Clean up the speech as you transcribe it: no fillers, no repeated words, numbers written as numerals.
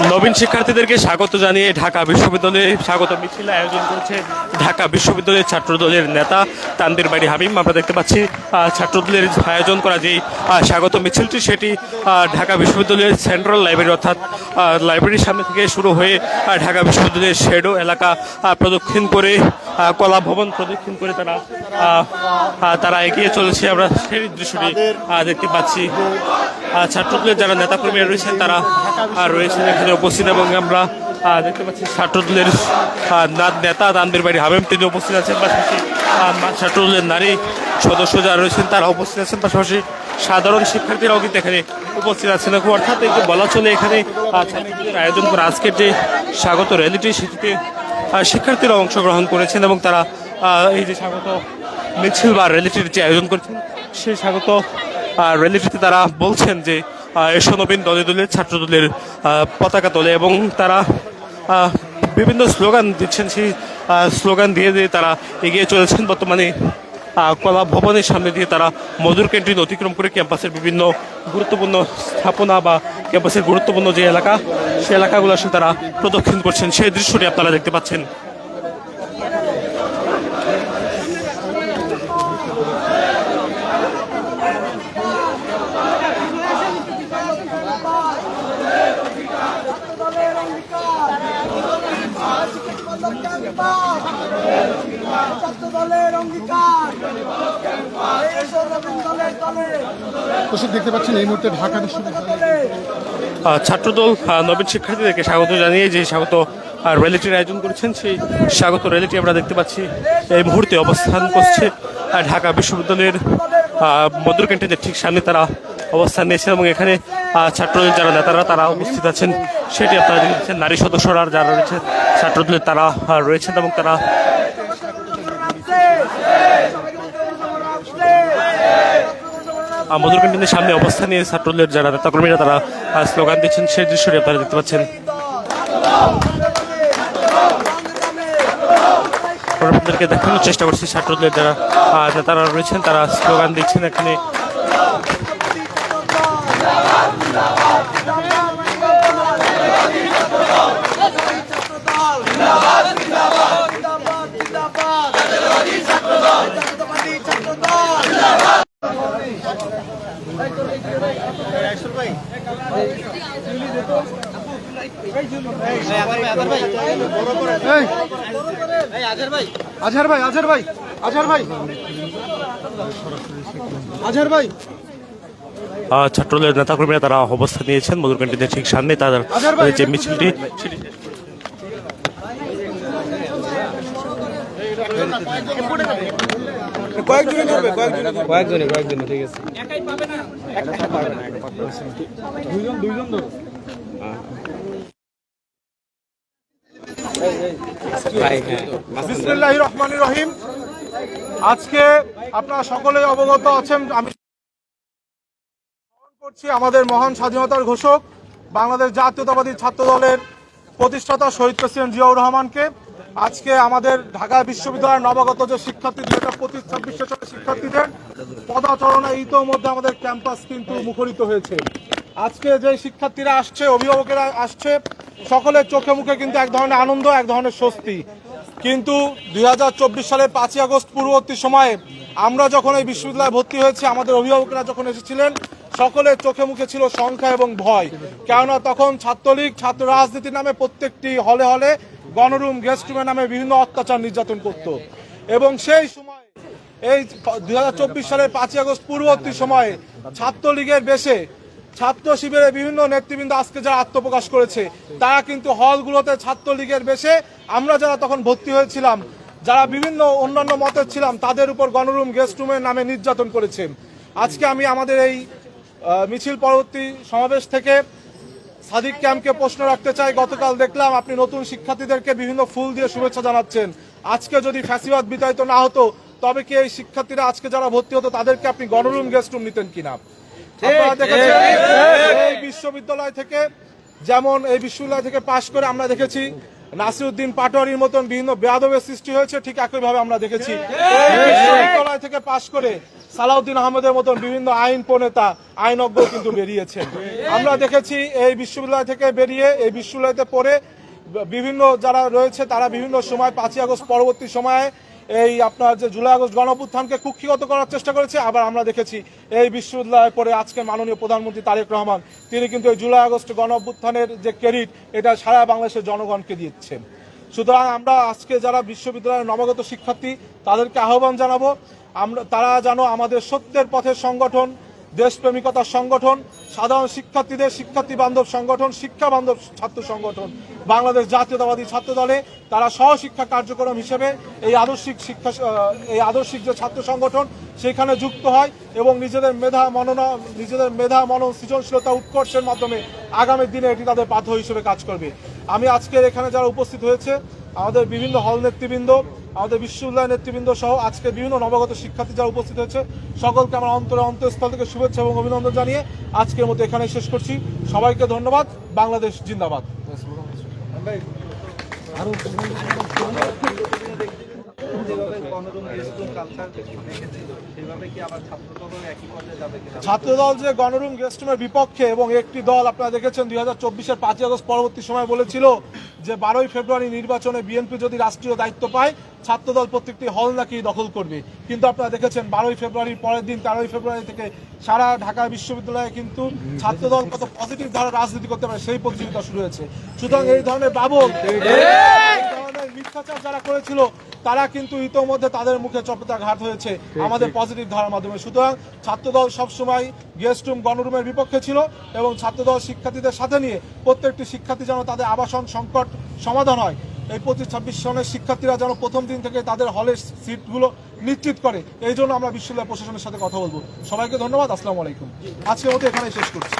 নবীন শিক্ষার্থীদেরকে স্বাগত জানিয়ে ঢাকা বিশ্ববিদ্যালয়ে স্বাগত মিছিল আয়োজন করেছে ঢাকা বিশ্ববিদ্যালয়ের ছাত্রদলের নেতা তানভীর বাড়ি হাবিব। আমরা দেখতে পাচ্ছি ছাত্রদলের আয়োজন করা যে স্বাগত মিছিলটি সেটি ঢাকা বিশ্ববিদ্যালয়ের সেন্ট্রাল লাইব্রেরি অর্থাৎ লাইব্রেরির সামনে থেকে শুরু হয়ে ঢাকা বিশ্ববিদ্যালয়ের শেডো এলাকা প্রদক্ষিণ করে কলা ভবন প্রদক্ষিণ করে তারা এগিয়ে চলেছে। আমরা সেই দৃশ্যটি দেখতে পাচ্ছি। ছাত্রদলের যারা নেতাকর্মীরা রয়েছেন তারা রয়েছেন এখানে উপস্থিত এবং আমরা দেখতে পাচ্ছি ছাত্রদলের নেতা তানভীর বাড়ি হাবিব তিনি উপস্থিত আছেন, পাশাপাশি ছাত্রদলের নারী সদস্য যারা রয়েছেন তারা উপস্থিত আছেন, পাশাপাশি সাধারণ শিক্ষার্থীরাও কিন্তু এখানে উপস্থিত আছেন। অর্থাৎ এই যে বলা চলে এখানে ছাত্রদের আয়োজন করে আজকের যে স্বাগত র্যালিটি সেটিতে শিক্ষার্থীরা অংশগ্রহণ করেছেন এবং তারা এই যে স্বাগত মিছিল বা র্যালিটির যে আয়োজন করেছেন সেই স্বাগত র্যালিটিতে তারা বলছেন যে এসো নবীন দলে দলে ছাত্রদলের পতাকা তোলে এবং তারা বিভিন্ন স্লোগান দিচ্ছেন। সেই স্লোগান দিয়ে দিয়ে তারা এগিয়ে চলেছেন। বর্তমানে কলা ভবনের সামনে দিয়ে তারা মধুর ক্যান্টিন অতিক্রম করে ক্যাম্পাসের বিভিন্ন গুরুত্বপূর্ণ স্থাপনা বা ক্যাম্পাসের গুরুত্বপূর্ণ যে এলাকা সেই এলাকাগুলো আসলে তারা প্রদক্ষিণ করছেন। সেই দৃশ্যটি আপনারা দেখতে পাচ্ছেন। দেখতে পাচ্ছেন এই মুহূর্তে ঢাকা বিশ্ববিদ্যালয় ছাত্রদল নবীন শিক্ষার্থীদেরকে স্বাগত জানিয়ে যে স্বাগত র্যালিটির আয়োজন করেছেন সেই স্বাগত র্যালিটি আমরা দেখতে পাচ্ছি এই মুহূর্তে অবস্থান করছে ঢাকা বিশ্ববিদ্যালয়ের মধুর ক্যান্টিনের ঠিক সামনে তারা অবস্থান নিয়েছেন এবং এখানে ছাত্রদলের যারা নেতারা তারা উপস্থিত আছেন সেটি আপনারা দেখছেন। নারী সদস্যরা যারা রয়েছেন ছাত্রদলের তারা রয়েছেন এবং তারা মধুর ক্যান্টিনের সামনে অবস্থান নিয়ে ছাত্রদলের যারা নেতাকর্মীরা তারা স্লোগান দিচ্ছেন সেই দৃশ্যটি আপনারা দেখতে পাচ্ছেন। আপনাদেরকে দেখানোর চেষ্টা করছি ছাত্রদলের যারা নেতারা রয়েছেন তারা স্লোগান দিচ্ছেন এখানে। ছাত্রদলের নেতাকর্মীরা তারা অবস্থান নিয়েছেন মধুর ক্যান্টিনের ঠিক সামনে তাদের যে মিছিলটি সেটি কয়েকজনে ঠিক আছে। বিসমিল্লাহির রহমানির রহিম। আজকে আপনারা সকলেই অবগত আছেন, আমি স্মরণ করছি আমাদের মহান স্বাধীনতার ঘোষক বাংলাদেশ জাতীয়তাবাদী ছাত্র দলের প্রতিষ্ঠাতা শহীদ প্রেসিডেন্ট জিয়াউর রহমানকে। আজকে আমাদের ঢাকা বিশ্ববিদ্যালয়ের নবাগত যে শিক্ষার্থীদের 25-26 শিক্ষার্থীদের পদাচরণে ইতোমধ্যে আমাদের ক্যাম্পাস কিন্তু মুখরিত হয়েছে। আজকে যে শিক্ষার্থীরা আসছে, অভিভাবকেরা আসছে, সকলের চোখে মুখে কিন্তু এক ধরনের আনন্দ, এক ধরনের স্বস্তি। কিন্তু 2024 সালের 5ই আগস্ট পূর্ববর্তী সময়ে আমরা যখন এই বিশ্ববিদ্যালয়ে ভর্তি হয়েছি, আমাদের অভিভাবকরা যখন এসেছিলেন সকলের চোখে মুখে ছিল সংখ্যা এবং ভয়। কেননা তখন ছাত্রলীগ ছাত্র রাজনীতির নামে প্রত্যেকটি হলে হলে গণরুম গেস্ট রুমের নামে বিভিন্ন অত্যাচার নির্যাতন করত এবং সেই সময় এই 2024 সালের 5ই আগস্ট পূর্ববর্তী সময়ে ছাত্রলীগের বেশে ছাত্র শিবিরের বিভিন্ন নেতৃবৃন্দ আজকে যারা আত্মপ্রকাশ করেছে তারা কিন্তু হলগুলোতে ছাত্রলীগের বেশে আমরা যারা তখন ভর্তি হয়েছিলাম, যারা বিভিন্ন অন্যান্য মতের ছিলাম, তাদের উপর গণরুম গেস্ট রুমের নামে নির্যাতন করেছে। আজকে আমি আমাদের এই মিছিল পরবর্তী সমাবেশ থেকে সাদিক ক্যাম্পকে প্রশ্ন রাখতে চাই। গতকাল দেখলাম আপনি নতুন শিক্ষার্থীদেরকে বিভিন্ন ফুল দিয়ে শুভেচ্ছা জানাচ্ছেন। আজকে যদি ফ্যাসিবাদ বিতাড়িত না হতো তবে কি এই শিক্ষার্থীরা আজকে যারা ভর্তি হতো তাদেরকে আপনি গণরুম গেস্ট রুম নিতেন কিনা? আপনারা দেখেছেন এই বিশ্ববিদ্যালয় থেকে পাশ করে আমরা দেখেছি নাসিরউদ্দিন পাটোয়ারির মতন বিভিন্ন বেয়াদবের সৃষ্টি হয়েছে, ঠিক একইভাবে আমরা দেখেছি বিশ্ববিদ্যালয় থেকে পাশ করে সালাউদ্দিন আহমেদের মতন বিভিন্ন আইন প্রণেতা আইনজ্ঞ কিন্তু বেরিয়েছেন। আমরা দেখেছি এই বিশ্ববিদ্যালয় থেকে বেরিয়ে এই বিশ্ববিদ্যালয়তে পড়ে বিভিন্ন যারা রয়েছে তারা বিভিন্ন সময় 5ই আগস্ট পরবর্তী সময়ে এই আপনার যে জুলাই আগস্ট গণঅভ্যুত্থানকে কুক্ষিগত করার চেষ্টা করেছে। আবার আমরা দেখেছি এই বিশ্ববিদ্যালয়ে পড়ে আজকে মাননীয় প্রধানমন্ত্রী তারেক রহমান তিনি কিন্তু এই জুলাই আগস্ট গণঅভ্যুত্থানের যে ক্রেডিট এটা সারা বাংলাদেশের জনগণকে দিচ্ছেন। সুতরাং আমরা আজকে যারা বিশ্ববিদ্যালয়ের নবাগত শিক্ষার্থী তাদেরকে আহ্বান জানাবো তারা যেন আমাদের সত্যের পথের সংগঠন, দেশপ্রেমিকতার সংগঠন, সাধারণ শিক্ষার্থীদের শিক্ষার্থী বান্ধব সংগঠন, শিক্ষা বান্ধব ছাত্র সংগঠন বাংলাদেশ জাতীয়তাবাদী ছাত্র দলে তারা সহশিক্ষা কার্যক্রম হিসেবে এই আদর্শিক যে ছাত্র সংগঠন সেখানে যুক্ত হয় এবং নিজেদের মেধা মনন সৃজনশীলতা উৎকর্ষের মাধ্যমে আগামী দিনে এটি তাদের পাথর হিসেবে কাজ করবে। আমি আজকের এখানে যারা উপস্থিত হয়েছে আমাদের বিভিন্ন হল নেতৃবৃন্দ, আমাদের বিশ্ববিদ্যালয় নেতৃবৃন্দ সহ আজকে বিভিন্ন নবাগত শিক্ষার্থী যারা উপস্থিত হয়েছে সকলকে আমার অন্তঃস্থল থেকে শুভেচ্ছা এবং অভিনন্দন জানিয়ে আজকের মতো এখানে শেষ করছি। সবাইকে ধন্যবাদ। বাংলাদেশ জিন্দাবাদ। ছাত্রদল যে গণরুম গেস্টরুমের বিপক্ষে এবং একটি দল আপনারা দেখেছেন 2024-এর 5ই আগস্ট পরবর্তী সময় বলেছিল যে 12ই ফেব্রুয়ারি নির্বাচনে বিএনপি যদি রাষ্ট্রীয় দায়িত্ব পায় ছাত্রদল প্রত্যেকটি হল নাকি দখল করবে। কিন্তু আপনারা দেখেছেন 12ই ফেব্রুয়ারির পরের দিন 13ই ফেব্রুয়ারি থেকে সারা ঢাকা বিশ্ববিদ্যালয়ে কিন্তু ছাত্রদল কত পজিটিভ ধারা রাজনীতি করতে পারে সেই প্রতিযোগিতা শুরু হয়েছে। সুতরাং এই ধরনের মিথ্যাচার যারা করেছিল তারা কিন্তু ইতোমধ্যে তাদের মুখে চপেটাঘাত হয়েছে আমাদের পজিটিভ ধারার মাধ্যমে। সুতরাং ছাত্রদল সবসময় গেস্ট রুম গণরুমের বিপক্ষে ছিল এবং ছাত্রদল শিক্ষার্থীদের সাথে নিয়ে প্রত্যেকটি শিক্ষার্থী যেন তাদের আবাসন সংকট সমাধান হয়, এই 25-26 সনের শিক্ষার্থীরা যেন প্রথম দিন থেকে তাদের হলের সিটগুলো নিশ্চিত করে, এই জন্য আমরা বিশ্ববিদ্যালয় প্রশাসনের সাথে কথা বলবো। সবাইকে ধন্যবাদ। আসসালামু আলাইকুম। আজকের মতো এখানেই শেষ করছি।